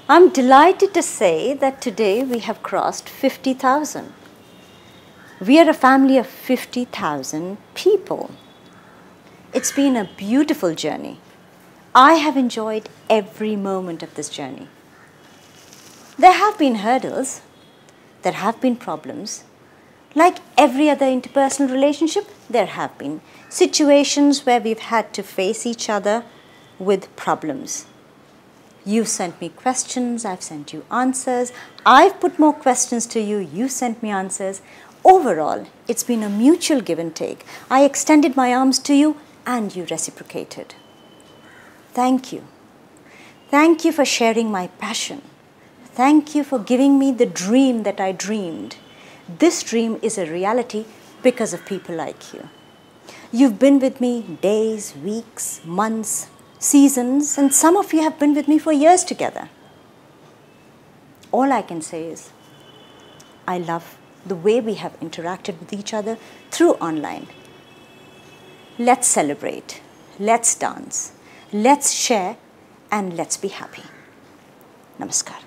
I'm delighted to say that today we have crossed 50,000. We are a family of 50,000 people. It's been a beautiful journey. I have enjoyed every moment of this journey. There have been hurdles, there have been problems. Like every other interpersonal relationship, there have been situations where we've had to face each other with problems. You've sent me questions, I've sent you answers. I've put more questions to you, you sent me answers. Overall, it's been a mutual give and take. I extended my arms to you and you reciprocated. Thank you. Thank you for sharing my passion. Thank you for giving me the dream that I dreamed. This dream is a reality because of people like you. You've been with me days, weeks, months, seasons, and some of you have been with me for years together. All I can say is, I love the way we have interacted with each other through online. Let's celebrate, let's dance, let's share, and let's be happy. Namaskar.